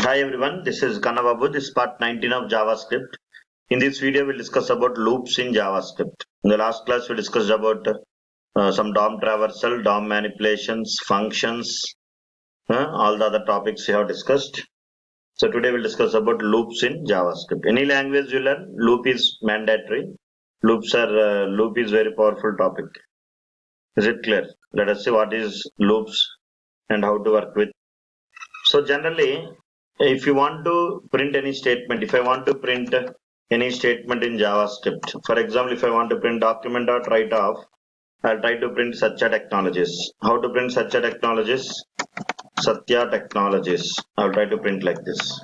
Hi everyone, this is Kanababu. This is part 19 of JavaScript. In this video, we'll discuss about loops in JavaScript. In the last class, we discussed about some DOM traversal, DOM manipulations, functions, all the other topics we have discussed. So today we'll discuss about loops in JavaScript. Any language you learn, loop is mandatory. Loop is very powerful topic. Is it clear? Let us see what is loops and how to work with. So generally, if you want to print any statement, if I want to print any statement in JavaScript, for example, if I want to print document.writeOff, I'll try to print Satya Technologies. How to print Satya Technologies? Satya Technologies. I'll try to print like this.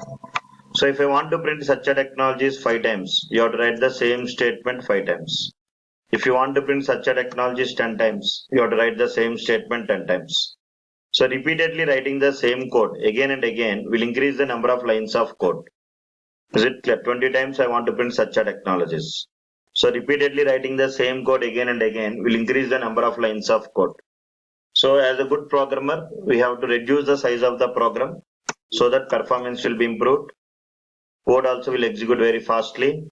So if I want to print Satya Technologies 5 times, you have to write the same statement 5 times. If you want to print Satya Technologies 10 times, you have to write the same statement 10 times. So repeatedly writing the same code again and again will increase the number of lines of code. Is it clear? 20 times I want to print Satya Technologies. So repeatedly writing the same code again and again will increase the number of lines of code. So as a good programmer, we have to reduce the size of the program so that performance will be improved. Code also will execute very fastly.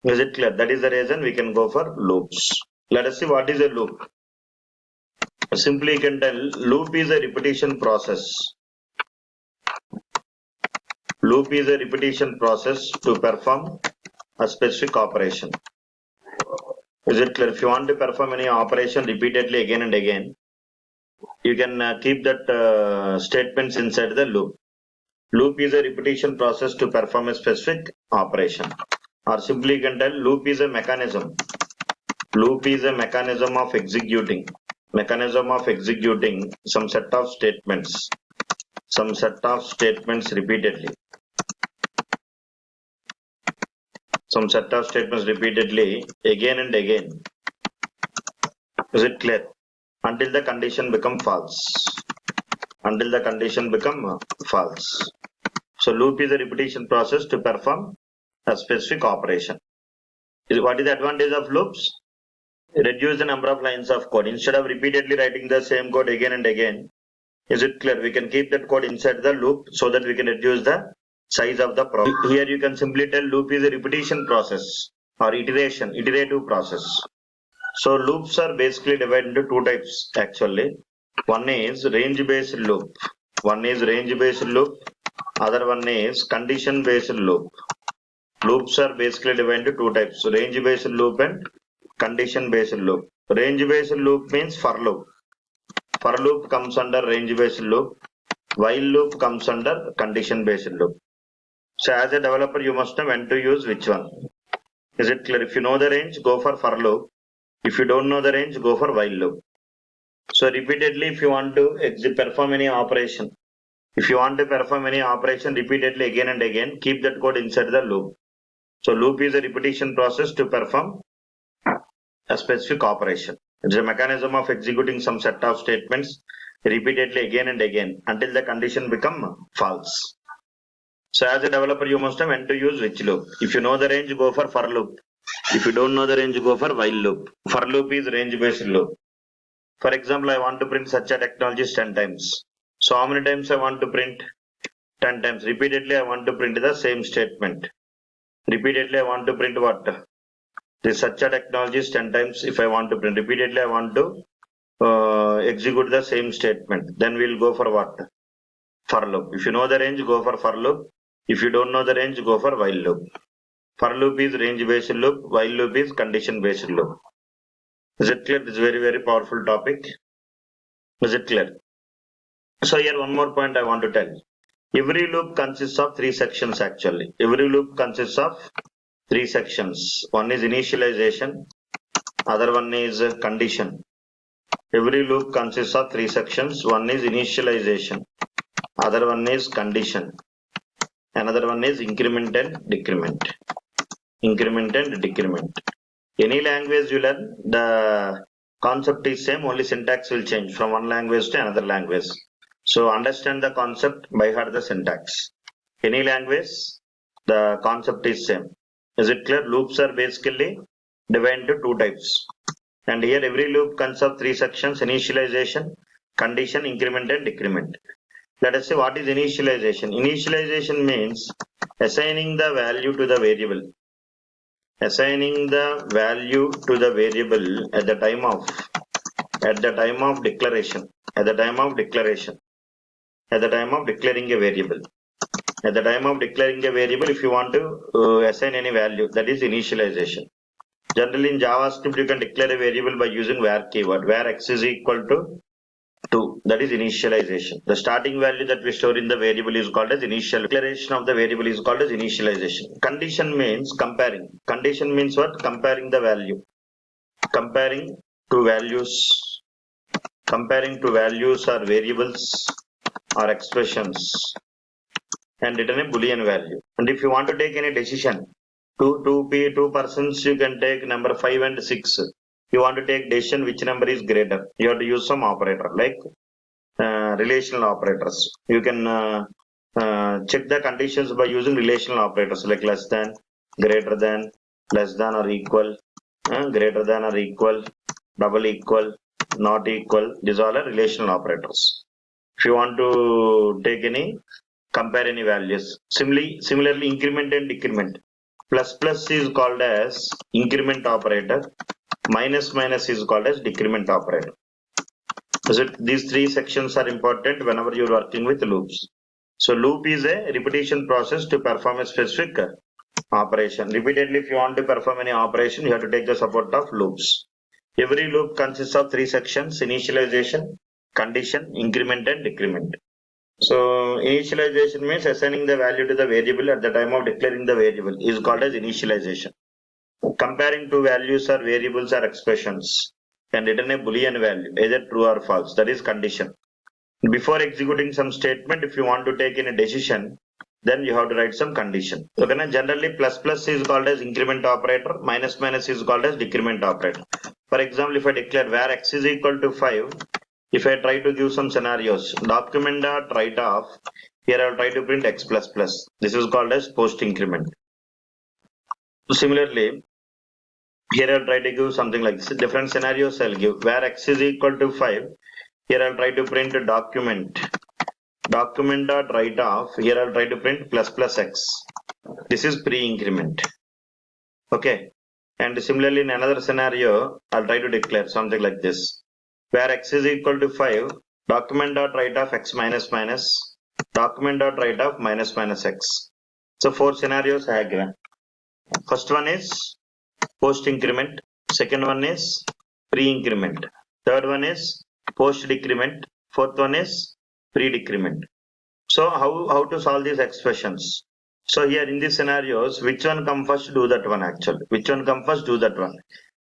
Is it clear? That is the reason we can go for loops. Let us see what is a loop. Simply you can tell loop is a repetition process. Loop is a repetition process to perform a specific operation. Is it clear? If you want to perform any operation repeatedly again and again, you can keep that statements inside the loop. Loop is a repetition process to perform a specific operation. Or simply you can tell loop is a mechanism. Loop is a mechanism of executing some set of statements repeatedly. Some set of statements repeatedly again and again. Is it clear? Until the condition become false. So loop is a repetition process to perform a specific operation. What is the advantage of loops? Reduce the number of lines of code. Instead of repeatedly writing the same code again and again, is it clear? We can keep that code inside the loop so that we can reduce the size of the program. Here you can simply tell loop is a repetition process or iterative process. So loops are basically divided into two types actually. One is range based loop. Other one is condition based loop. Loops are basically divided into two types, range based loop and condition based loop. Range based loop means for loop. For loop comes under range based loop. While loop comes under condition based loop. So as a developer, you must know when to use which one. Is it clear? If you know the range, go for loop. If you don't know the range, go for while loop. So repeatedly, if you want to perform any operation, repeatedly again and again, keep that code inside the loop. So loop is a repetition process to perform a specific operation. It's a mechanism of executing some set of statements repeatedly again and again until the condition become false. So as a developer, you must know when to use which loop. If you know the range, go for loop. If you don't know the range, go for while loop. For loop is range based loop. For example, I want to print Satya Technologies 10 times. So how many times I want to print? 10 times. Repeatedly, I want to print the same statement. Repeatedly, I want to print what? The Satya Technologies 10 times. If I want to print repeatedly, I want to execute the same statement. Then we'll go for what? For loop. If you know the range, go for loop. If you don't know the range, go for while loop. For loop is range based loop. While loop is condition based loop. Is it clear? This is very, very powerful topic. Is it clear? So here one more point I want to tell. Every loop consists of 3 sections actually. Every loop consists of 3 sections. One is initialization. Other one is condition. Every loop consists of 3 sections. One is initialization. Other one is condition. Another one is increment and decrement. Any language you learn, the concept is same, only syntax will change from one language to another language. So understand the concept, by heart the syntax. Any language, the concept is same. Is it clear? Loops are basically divided into 2 types. And here every loop consists of 3 sections: initialization, condition, increment and decrement. Let us say what is initialization. Initialization means assigning the value to the variable. Assigning the value to the variable at the time of declaration. At the time of declaration. At the time of declaring a variable. At the time of declaring a variable, if you want to assign any value, that is initialization. Generally in JavaScript, you can declare a variable by using var keyword, where x is equal to 2. That is initialization. The starting value that we store in the variable is called as initial. Declaration of the variable is called as initialization. Condition means comparing. Condition means what? Comparing the value. Comparing to values. Comparing to values or variables or expressions and return a boolean value. And if you want to take any decision, two persons, you can take number 5 and 6. You want to take decision which number is greater. You have to use some operator like relational operators. You can check the conditions by using relational operators like less than, greater than, less than or equal, greater than or equal, double equal, not equal. These all are relational operators. If you want to take any, compare any values. Similarly, increment and decrement. Plus is called as increment operator. Minus is called as decrement operator. So these three sections are important whenever you are working with loops. So loop is a repetition process to perform a specific operation. Repeatedly, if you want to perform any operation, you have to take the support of loops. Every loop consists of three sections: initialization, condition, increment, and decrement. So initialization means assigning the value to the variable at the time of declaring the variable is called as initialization. Comparing two values or variables or expressions and return a boolean value, either true or false, that is condition. Before executing some statement, if you want to take any decision, then you have to write some condition. Okay, now generally plus is called as increment operator, minus is called as decrement operator. For example, if I declare where x is equal to 5, if I try to give some scenarios, document.write of, here I will try to print x++. This is called as post increment. So similarly, here I will try to give something like this. Different scenarios I will give. Where x is equal to 5, here I will try to print a document.write of, here I will try to print ++x. This is pre-increment. Okay. And similarly, in another scenario, I'll try to declare something like this. Where x is equal to 5, document.write of x minus, document.write of minus x. So 4 scenarios I have given. First one is post increment. Second one is pre-increment. Third one is post decrement. Fourth one is pre-decrement. So how to solve these expressions? So here in these scenarios, which one come first? Do that one actually. Which one come first? Do that one.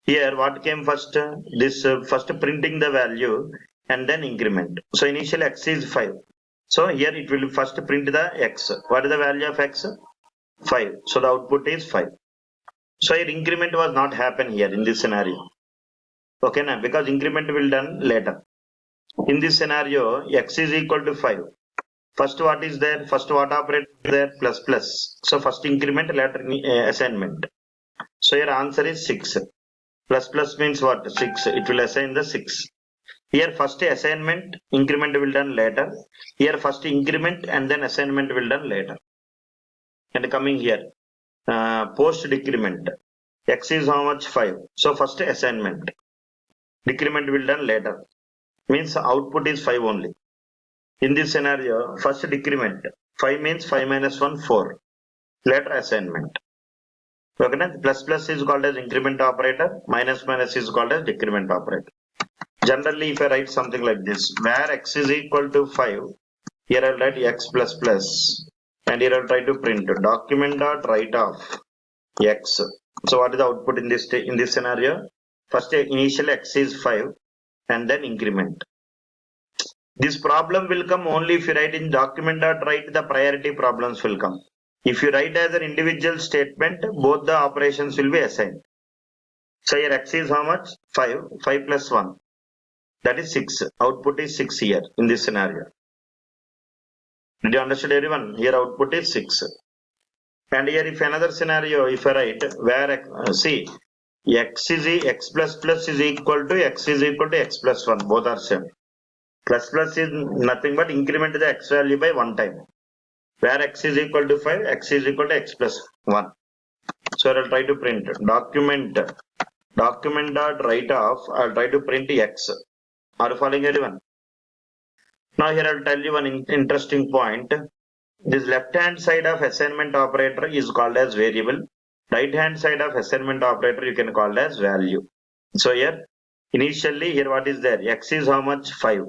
Here what came first? This first printing the value and then increment. So initially x is 5. So here it will first print the x. What is the value of x? 5. So the output is 5. So here increment was not happen here in this scenario. Okay, now because increment will done later. In this scenario, x is equal to 5. First what is there? First what operator there? Plus. So first increment, later assignment. So your answer is 6. Plus means what? 6. It will assign the 6. Here first assignment, increment will done later. Here first increment and then assignment will done later. And coming here, post decrement. X is how much? 5. So first assignment. Decrement will done later. Means output is 5 only. In this scenario, first decrement. 5 means 5 minus 1, 4. Later assignment. Okay, plus is called as increment operator. Minus is called as decrement operator. Generally, if I write something like this, where x is equal to 5, here I will write x++. And here I will try to print document.write of x. So what is the output in this scenario? First initial x is 5 and then increment. This problem will come only if you write in document.write, the priority problems will come. If you write as an individual statement, both the operations will be assigned. So here x is how much? 5. 5 plus 1. That is 6. Output is 6 here in this scenario. Did you understand everyone? Here output is 6. And here if another scenario, if I write where see x plus is equal to x plus 1. Both are same. Plus plus is nothing but increment the x value by one time. Where x is equal to 5, x is equal to x plus 1. So I'll try to print document dot write off. I'll try to print x. Are you following everyone? Now here I'll tell you one interesting point. This left hand side of assignment operator is called as variable. Right hand side of assignment operator you can call as value. So here initially here what is there? X is how much? 5.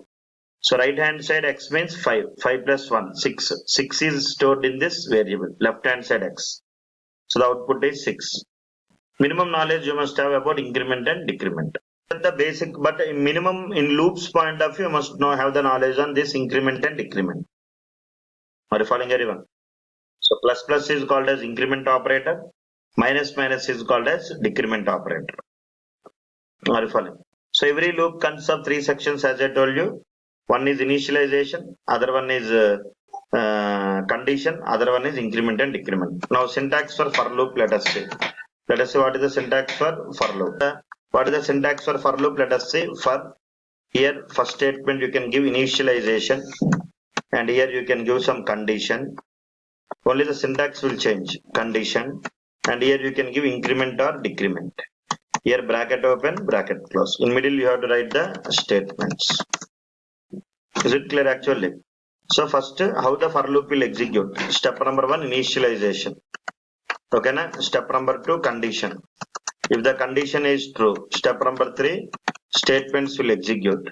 So right hand side x means 5. 5 plus 1, 6. 6 is stored in this variable. Left hand side x. So the output is 6. Minimum knowledge you must have about increment and decrement. The basic, but minimum in loops point of view, you must know have the knowledge on this increment and decrement. Are you following everyone? So plus plus is called as increment operator. Minus minus is called as decrement operator. Are you following? So every loop consists of 3 sections as I told you. One is initialization, other one is condition, other one is increment and decrement. Now syntax for loop, let us say. Let us say what is the syntax for loop. What is the syntax for loop? Let us say for here first statement you can give initialization and here you can give some condition. Only the syntax will change, condition, and here you can give increment or decrement. Here bracket open, bracket close. In middle you have to write the statements. Is it clear actually? So first how the for loop will execute. Step number 1 initialization. Okay na? Step number 2 condition. If the condition is true, step number 3 statements will execute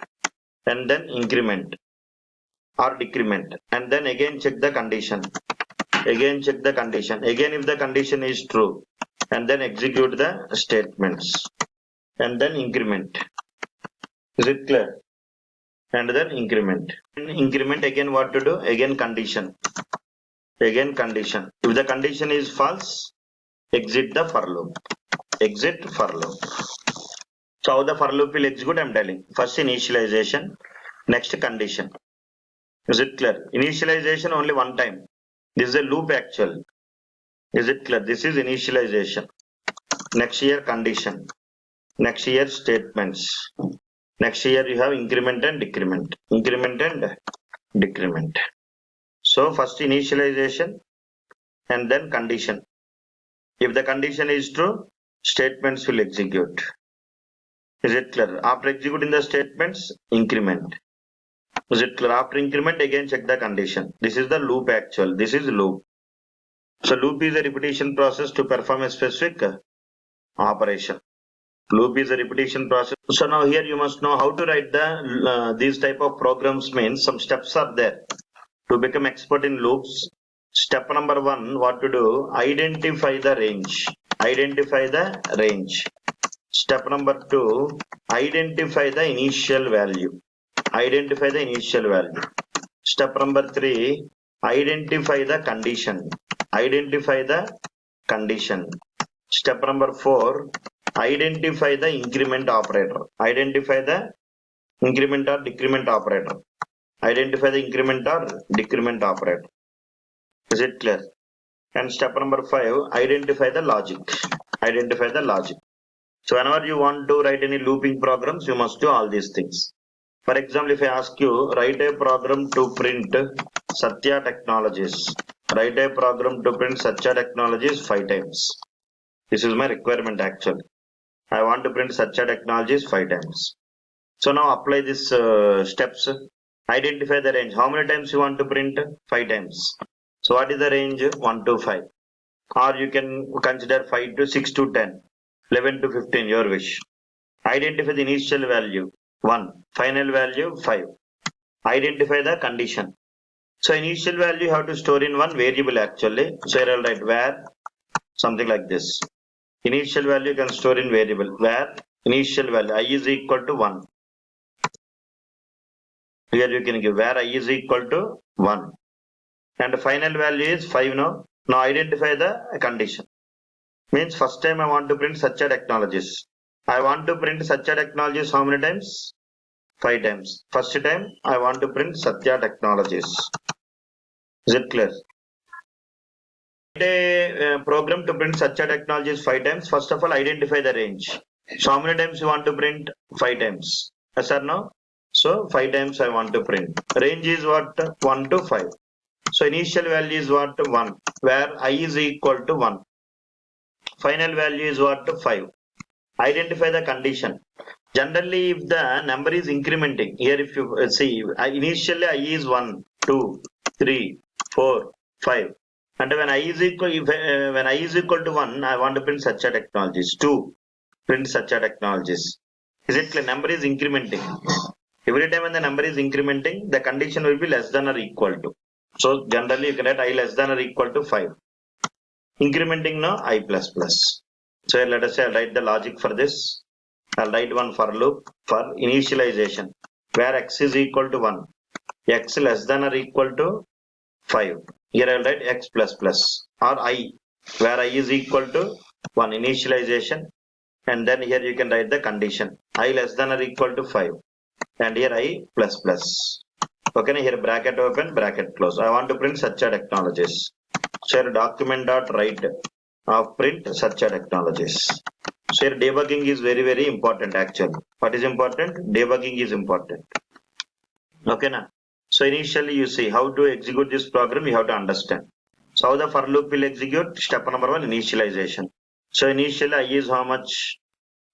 and then increment or decrement and then again check the condition. Again check the condition. Again if the condition is true and then execute the statements and then increment. Is it clear? And then increment. Increment again what to do? Again condition. Again condition. If the condition is false, exit the for loop. Exit for loop. So how the for loop will execute I am telling. First initialization, next condition. Is it clear? Initialization only one time. This is a loop actual. Is it clear? This is initialization. Next here condition. Next here statements. Next here you have increment and decrement. Increment and decrement. So first initialization and then condition. If the condition is true, statements will execute. Is it clear? After executing the statements, increment. Is it clear? After increment, again check the condition. This is the loop actual. This is loop. So loop is a repetition process to perform a specific operation. Loop is a repetition process. So now here you must know how to write the these type of programs. Means some steps are there to become expert in loops. Step number 1, what to do? Identify the range. Identify the range. Step number 2, identify the initial value. Identify the initial value. Step number 3, identify the condition. Identify the condition. Step number 4, identify the increment operator. Identify the increment or decrement operator. Identify the increment or decrement operator. Is it clear? And step number 5, identify the logic. Identify the logic. So whenever you want to write any looping programs, you must do all these things. For example, if I ask you, write a program to print Satya Technologies. Write a program to print Satya Technologies 5 times. This is my requirement actually. I want to print Satya Technologies 5 times. So now apply these steps. Identify the range. How many times you want to print? 5 times. So what is the range? 1 to 5. Or you can consider 5 to 6 to 10. 11 to 15, your wish. Identify the initial value, 1. Final value, 5. Identify the condition. So initial value you have to store in one variable actually. So I will write where, something like this. Initial value you can store in variable. Where initial value, I is equal to 1. Here you can give where I is equal to 1. And the final value is 5 now. Now identify the condition. Means first time I want to print Satya Technologies. I want to print Satya Technologies how many times? 5 times. First time I want to print Satya Technologies. Is it clear? Write a program to print Satya Technologies 5 times. First of all, identify the range. So how many times you want to print? 5 times. Yes or no? So 5 times I want to print. Range is what? 1 to 5. So initial value is what? 1, where I is equal to 1. Final value is what? 5. Identify the condition. Generally, if the number is incrementing, here if you see, initially I is 1, 2, 3, 4, 5. And when I is equal, when I is equal to 1, I want to print such a technologies. 2, print such a technologies. Is it clear? Number is incrementing. Every time when the number is incrementing, the condition will be less than or equal to. So generally you can write I less than or equal to 5. Incrementing now I plus plus. So here let us say I'll write the logic for this. I'll write one for loop for initialization where x is equal to 1, x less than or equal to 5. Here I'll write x plus plus or I where I is equal to 1 initialization, and then here you can write the condition I less than or equal to 5, and here I plus plus. Okay, here bracket open, bracket close. I want to print such a technologies. So here document dot write of print such a technologies. So here debugging is very very important actually. What is important? Debugging is important. Okay now. So initially you see how to execute this program, you have to understand. So how the for loop will execute? Step number 1, initialization. So initially I is how much?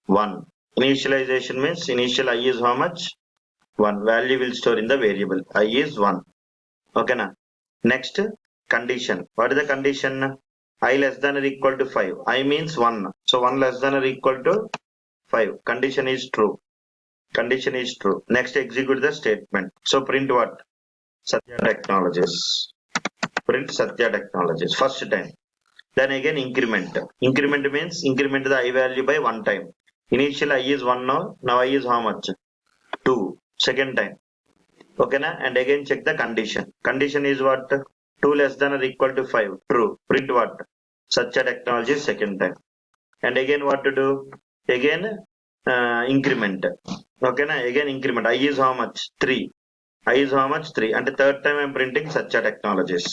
1. Initialization means initial I is how much? 1. Value will store in the variable I is 1. Okay now. Next condition. What is the condition? I less than or equal to 5. I means 1. So 1 less than or equal to 5. Condition is true. Condition is true. Next execute the statement. So print what? Satya Technologies. Print Satya Technologies first time. Then again increment. Increment means increment the I value by 1 time. Initial I is 1 now. Now I is how much? 2. Second time. Okay na? And again check the condition. Condition is what? 2 less than or equal to 5. True. Print what? Satya Technologies second time. And again what to do? Again increment. Okay na? Again increment. I is how much? 3. I is how much? 3. And the third time I am printing Satya Technologies.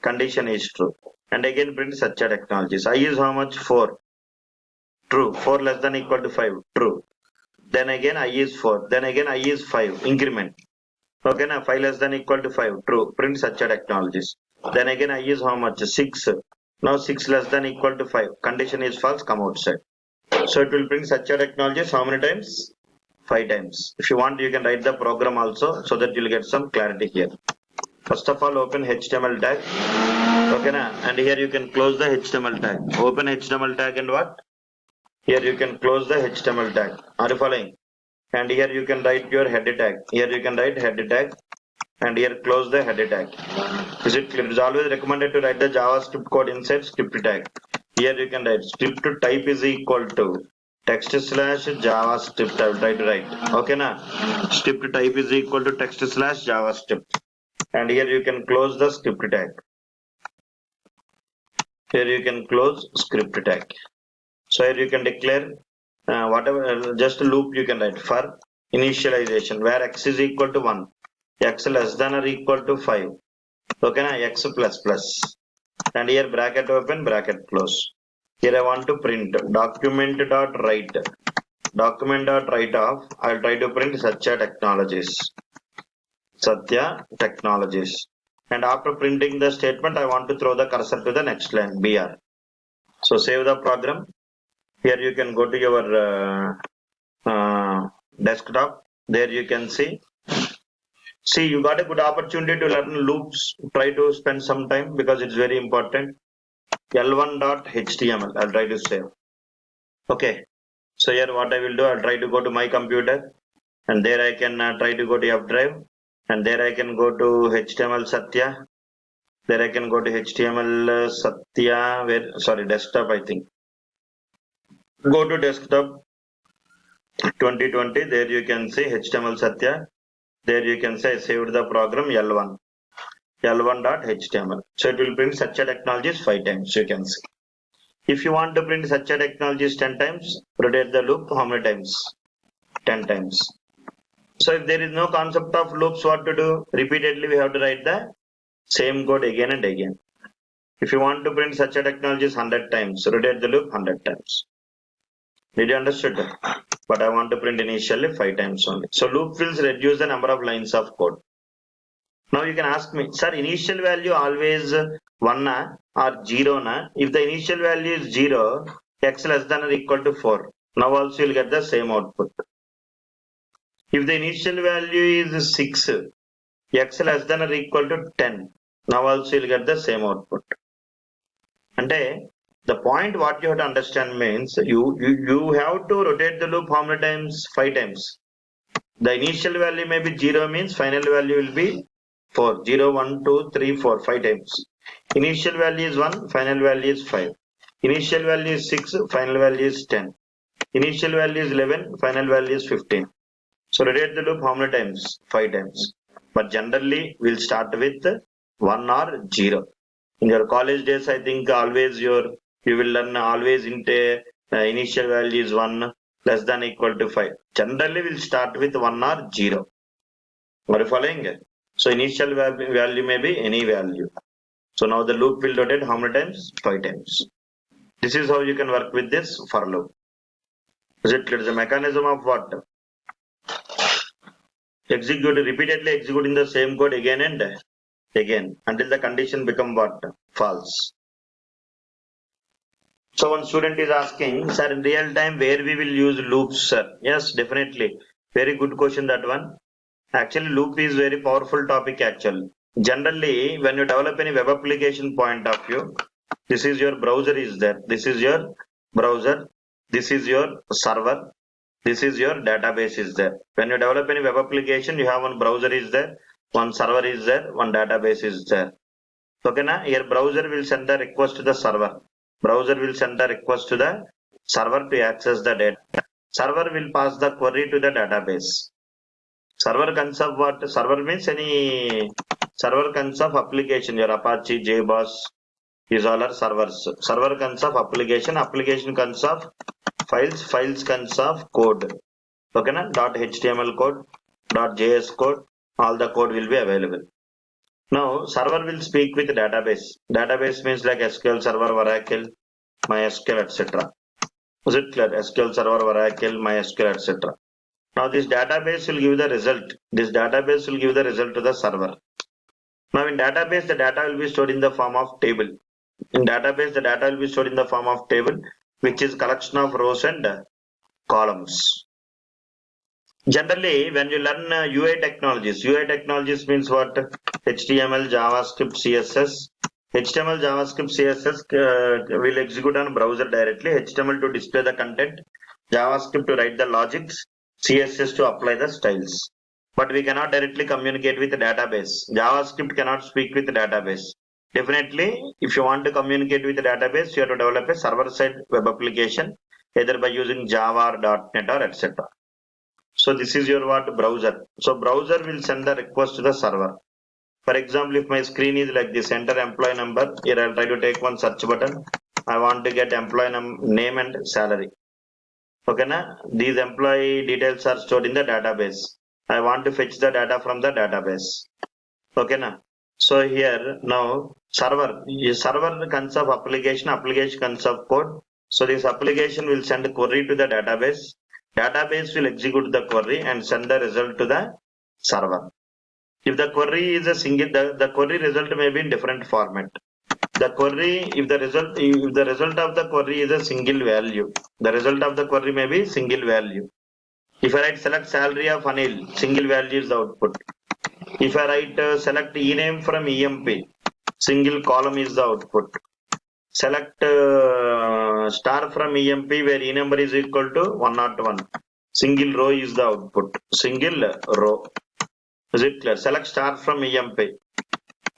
Condition is true. And again print Satya Technologies. I is how much? 4. True. 4 less than equal to 5. True. Then again I is 4. Then again I is 5. Increment. Okay na? 5 less than equal to 5. True. Print Satya Technologies. Then again I is how much? 6. Now 6 less than equal to 5. Condition is false. Come outside. So it will print Satya Technologies how many times? 5 times. If you want, you can write the program also so that you'll get some clarity here. First of all, open HTML tag. Okay na? And here you can close the HTML tag. Open HTML tag and what? Here you can close the HTML tag. Are you following? And here you can write your head tag. Here you can write head tag. And here close the head tag. Is it clear? It is always recommended to write the JavaScript code inside script tag. Here you can write script type is equal to text slash JavaScript. I will try to write. Okay na? Script type is equal to text slash JavaScript. And here you can close the script tag. Here you can close script tag. So here you can declare whatever, just a loop you can write for initialization where x is equal to 1, x less than or equal to 5. Okay na? X plus plus. And here bracket open, bracket close. Here I want to print document dot write. Document dot write of, I'll try to print Satya Technologies. Satya Technologies. And after printing the statement, I want to throw the cursor to the next line, BR. So save the program. Here you can go to your desktop. There you can see. See, you got a good opportunity to learn loops. Try to spend some time because it's very important. L1.html. I'll try to save. Okay. So here what I will do, I'll try to go to my computer, and there I can try to go to F drive, and there I can go to HTML Satya. There I can go to HTML Satya. Sorry, desktop I think. Go to desktop 2020. There you can see HTML Satya. There you can say saved the program L1. L1.html. So it will print Satya Technologies 5 times. You can see. If you want to print Satya Technologies 10 times, rotate the loop how many times? 10 times. So if there is no concept of loops, what to do? Repeatedly we have to write the same code again and again. If you want to print Satya Technologies 100 times, rotate the loop 100 times. Did you understood? But I want to print initially 5 times only. So loop will reduce the number of lines of code. Now you can ask me, sir, initial value always 1 or 0 na? If the initial value is 0, x less than or equal to 4. Now also you'll get the same output. If the initial value is 6, x less than or equal to 10. Now also you'll get the same output. And the point what you have to understand means you have to rotate the loop how many times? 5 times. The initial value may be 0 means final value will be 4. 0, 1, 2, 3, 4, 5 times. Initial value is 1, final value is 5. Initial value is 6, final value is 10. Initial value is 11, final value is 15. So rotate the loop how many times? 5 times. But generally we'll start with 1 or 0. In your college days, I think always you will learn always initial value is 1 less than equal to 5. Generally we'll start with 1 or 0. Are you following? So initial value may be any value. So now the loop will rotate how many times? 5 times. This is how you can work with this for loop. Is it clear? The mechanism of what? Repeatedly executing the same code again and again until the condition become what? False. So one student is asking, sir, in real time where we will use loops, sir? Yes, definitely. Very good question, that one. Actually, loop is very powerful topic actually. Generally, when you develop any web application point of view, this is your browser is there. This is your browser. This is your server. This is your database is there. When you develop any web application, you have one browser is there, one server is there, one database is there. Okay, na? Here browser will send the request to the server. Browser will send the request to the server to access the data. Server will pass the query to the database. Server consists of what? Server means any server consists of application. Your Apache, JBoss, these all are servers. Server consists of application. Application consists of files. Files consists of code. Okay, na? .html code, .js code, all the code will be available. Now server will speak with database. Database means like SQL Server, Oracle, MySQL, etc. Is it clear? SQL Server, Oracle, MySQL, etc. Now this database will give the result. This database will give the result to the server. Now in database, the data will be stored in the form of table. In database, the data will be stored in the form of table, which is collection of rows and columns. Generally, when you learn UI technologies means what? HTML, JavaScript, CSS. HTML, JavaScript, CSS will execute on browser directly. HTML to display the content, JavaScript to write the logics, CSS to apply the styles. But we cannot directly communicate with the database. JavaScript cannot speak with the database. Definitely, if you want to communicate with the database, you have to develop a server-side web application, either by using Java or .NET or etc. So this is your what? Browser. So browser will send the request to the server. For example, if my screen is like this, enter employee number. Here I'll try to take one search button. I want to get employee name and salary. Okay, na? These employee details are stored in the database. I want to fetch the data from the database. Okay, na? So here now server consists of application consists of code. So this application will send a query to the database. Database will execute the query and send the result to the server. If the query is a single, the query result may be in different format. The query, if the result of the query is a single value, the result of the query may be single value. If I write select salary of Anil, single value is the output. If I write select ename from EMP, single column is the output. Select star from EMP where e number is equal to 101. Single row is the output. Single row. Is it clear? Select star from EMP.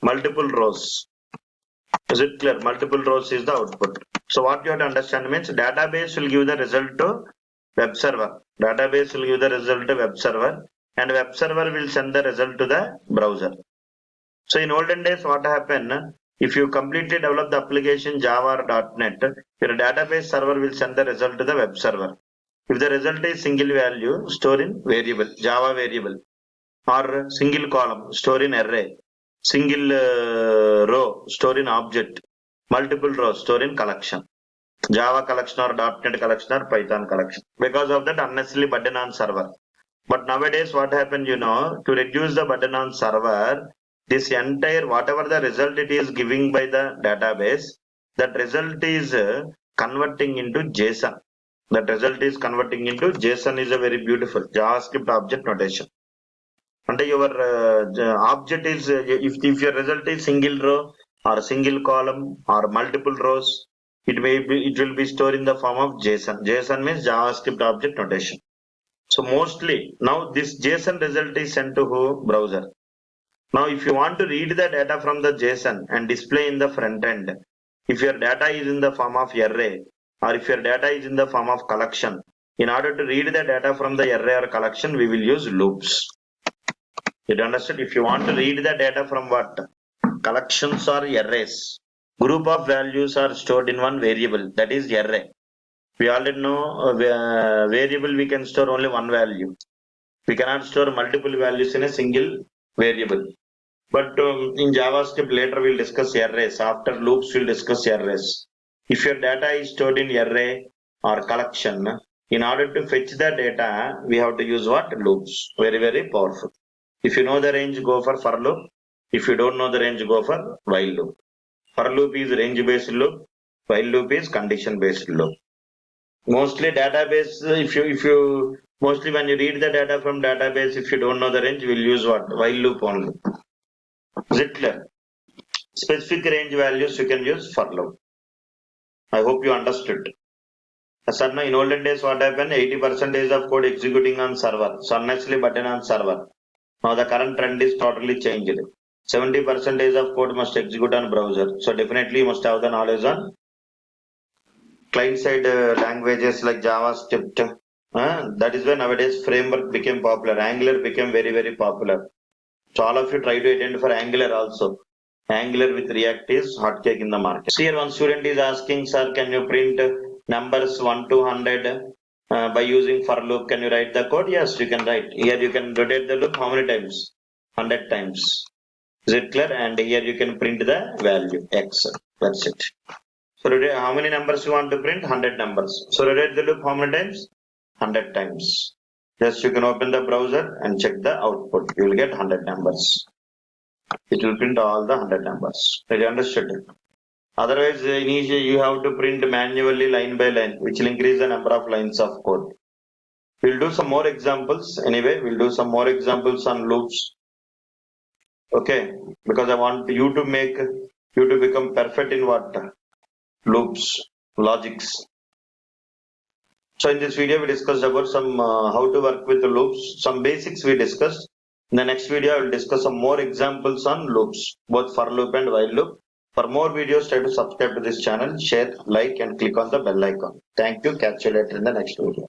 Multiple rows. Is it clear? Multiple rows is the output. So what you have to understand means database will give the result to web server. Database will give the result to web server and web server will send the result to the browser. So in olden days what happened? If you completely develop the application Java or .NET, your database server will send the result to the web server. If the result is single value, store in variable, Java variable, or single column, store in array, single row, store in object, multiple rows, store in collection. Java collection or .NET collection or Python collection. Because of that unnecessarily burden on server. But nowadays what happened, to reduce the burden on server, this entire, whatever the result it is giving by the database, that result is converting into JSON. That result is converting into JSON is a very beautiful JavaScript object notation. And your object is, if your result is single row or single column or multiple rows, it will be stored in the form of JSON. JSON means JavaScript object notation. So mostly now this JSON result is sent to who? Browser. Now if you want to read the data from the JSON and display in the front end, if your data is in the form of array or if your data is in the form of collection, in order to read the data from the array or collection, we will use loops. You understand? If you want to read the data from what? Collections or arrays. Group of values are stored in one variable, that is array. We already know variable we can store only one value. We cannot store multiple values in a single variable. But in JavaScript later we'll discuss arrays. After loops we'll discuss arrays. If your data is stored in array or collection, in order to fetch the data, we have to use what? Loops. Very, very powerful. If you know the range, go for loop. If you don't know the range, go for while loop. For loop is range based loop. While loop is condition based loop. Mostly database, mostly when you read the data from database, if you don't know the range, we'll use what? While loop only. Is it clear? Specific range values you can use for loop. I hope you understood. Sir, in olden days, what happened? 80% of code executing on server. So unnecessarily button on server. Now the current trend is totally changed. 70% of code must execute on browser. So definitely you must have the knowledge on client-side languages like JavaScript. That is why nowadays framework became popular. Angular became very, very popular. So all of you try to attend for Angular also. Angular with React is hot cake in the market. So here one student is asking, sir, can you print numbers 1 to 100 by using for loop? Can you write the code? Yes, you can write. Here you can rotate the loop how many times? 100 times. Is it clear? And here you can print the value X. That's it. So how many numbers you want to print? 100 numbers. So rotate the loop how many times? 100 times. Just you can open the browser and check the output. You will get 100 numbers. It will print all the 100 numbers. Did you understood? Otherwise, initially you have to print manually line by line, which will increase the number of lines of code. We'll do some more examples. Anyway, we'll do some more examples on loops. Okay, because I want you to become perfect in what? Loops, logics. So in this video we discussed about some how to work with the loops. Some basics we discussed. In the next video I will discuss some more examples on loops, both for loop and while loop. For more videos, try to subscribe to this channel, share, like and click on the bell icon. Thank you. Catch you later in the next video.